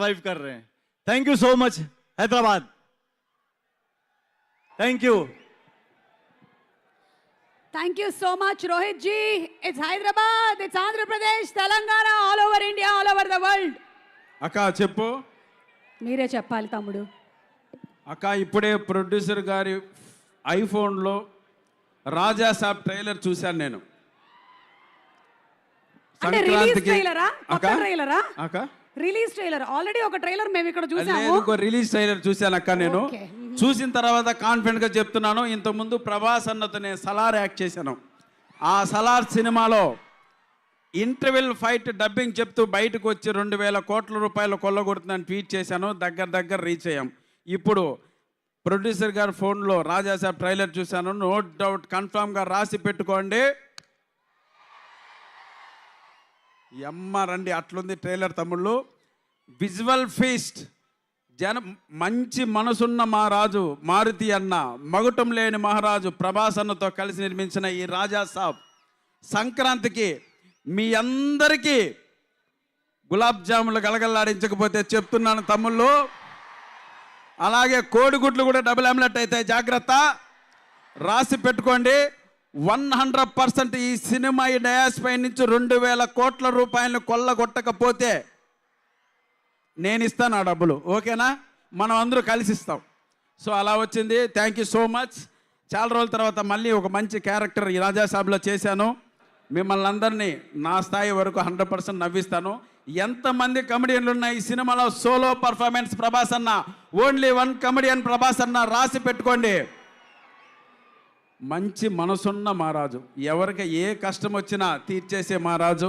Survive कर रहे हैं। Thank you so much Hyderabad, thank you. Thank you so much, Rohit ji. It's Hyderabad, it's Andhra Pradesh, Telangana, all over India, all over the world. అక్క చెప్పు. మీరే చెప్పాలి తమ్ముడు. అక్క ఇప్పుడే ప్రొడ్యూసర్ గారి ఐఫోన్లో రాజా సాబ్ ట్రైలర్ చూశాను నేను. అంటే రిలీజ్ ట్రైలరా? అక్క కొత్త ట్రైలరా? అక్క రిలీజ్ ట్రైలర్. ఆల్రెడీ ఒక ట్రైలర్ మేము ఇక్కడ చూసాము. ఇంకో రిలీజ్ ట్రైలర్ చూశాను అక్క నేను. చూసిన తర్వాత కాన్ఫిడెంట్గా చెప్తున్నాను, ఇంతకుముందు ప్రభాస్ అన్నతో నేను సలార్ యాక్ట్ చేశాను. ఆ సలార్ సినిమాలో ఇంటర్వెల్ ఫైట్ డబ్బింగ్ చెప్తూ బయటకు వచ్చి 2,000 కోట్ల రూపాయలు కొల్లగొడుతుందని ట్వీట్ చేశాను. దగ్గర రీచ్ అయ్యాం. ఇప్పుడు ప్రొడ్యూసర్ గారి ఫోన్లో రాజాసాబ్ ట్రైలర్ చూశాను. నో డౌట్ కన్ఫామ్గా రాసి పెట్టుకోండి. రండి, అట్లుంది ట్రైలర్ తమ్ముళ్ళు. విజువల్ ఫీస్ట్, మంచి మనసున్న మహారాజు మారుతి అన్న, మగుటం లేని మహారాజు ప్రభాస్ అన్నతో కలిసి నిర్మించిన ఈ రాజా సాబ్ సంక్రాంతికి మీ అందరికీ గులాబ్ జాములు గలగల్లాడించకపోతే చెప్తున్నాను తమ్ముళ్ళు. అలాగే కోడిగుడ్లు కూడా డబుల్ ఆమ్లెట్ అయితే జాగ్రత్త, రాసి పెట్టుకోండి. 100% ఈ సినిమా ఈ డయాస్ పై నుంచి 2,000 కోట్ల రూపాయలను కొల్లగొట్టకపోతే నేను ఇస్తాను ఆ డబ్బులు. ఓకేనా? మనం అందరూ కలిసి ఇస్తాం. సో అలా వచ్చింది. Thank you so much. చాలా రోజుల తర్వాత మళ్ళీ ఒక మంచి క్యారెక్టర్ ఈ రాజాసాబ్లో చేశాను. మిమ్మల్ని అందరినీ నా స్థాయి వరకు 100% నవ్విస్తాను. ఎంతమంది కమెడియన్లు ఉన్నాయి ఈ సినిమాలో? సోలో పర్ఫార్మెన్స్ ప్రభాస్ అన్న, ఓన్లీ 1 కమెడియన్ ప్రభాస్ అన్న, రాసి పెట్టుకోండి. మంచి మనసున్న మహారాజు, ఎవరికి ఏ కష్టం వచ్చినా తీర్చేసే మహారాజు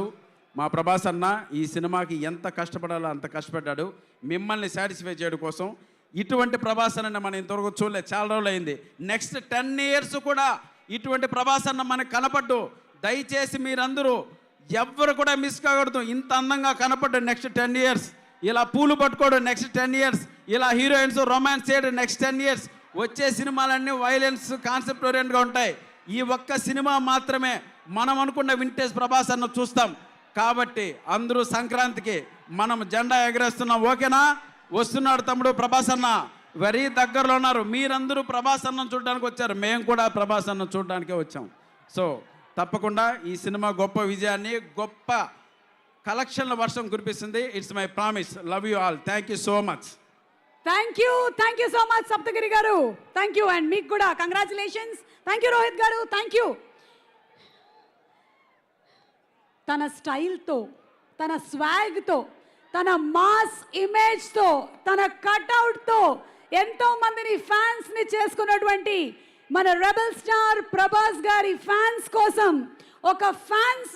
మా ప్రభాస్ అన్న. ఈ సినిమాకి ఎంత కష్టపడాలో అంత కష్టపడ్డాడు మిమ్మల్ని సాటిస్ఫై చేయడం కోసం. ఇటువంటి ప్రభాస్ అన్న మనం ఇంతవరకు చూడలేదు, చాలా రోజులు అయింది. నెక్స్ట్ 10 years కూడా ఇటువంటి ప్రభాస్ అన్న మనకు కనపడ్డు. దయచేసి మీరందరూ ఎవ్వరు కూడా మిస్ కాకూడదు. ఇంత అందంగా కనపడ్డు నెక్స్ట్ 10 years. ఇలా పూలు పట్టుకోవడం నెక్స్ట్ 10 years. ఇలా హీరోయిన్స్ రొమాన్స్ చేయడం నెక్స్ట్ 10 years. వచ్చే సినిమాలన్నీ వైలెన్స్ కాన్సెప్ట్ ఓరియంట్గా ఉంటాయి. ఈ ఒక్క సినిమా మాత్రమే మనం అనుకున్న వింటేజ్ ప్రభాస్ అన్న చూస్తాం. కాబట్టి అందరూ సంక్రాంతికి మనం జెండా ఎగరేస్తున్నాం. ఓకేనా? వస్తున్నాడు తమ్ముడు ప్రభాస్ అన్న, వెరీ దగ్గరలో ఉన్నారు. మీరందరూ ప్రభాస్ అన్న చూడడానికి వచ్చారు, మేము కూడా ప్రభాస్ అన్న చూడడానికే వచ్చాం. సో తప్పకుండా ఈ సినిమా గొప్ప విజయాన్ని, గొప్ప కలెక్షన్ల వర్షం కురిపిస్తుంది. It's my promise. Love you all. Thank you so much. Thank you so much Saptagiri garu. Thank you. And మీకు కూడా కంగ్రాచులేషన్స్. థ్యాంక్ యూ రోహిత్ గారు. Thank you. తన స్టైల్తో, తన స్వాగ్తో, తన మాస్ ఇమేజ్తో, తన కట్అవుట్తో ఎంతో మందిని ఫ్యాన్స్ని చేసుకున్నటువంటి మన రెబల్ స్టార్ ప్రభాస్ గారి ఫ్యాన్స్ కోసం ఒక ఫ్యాన్స్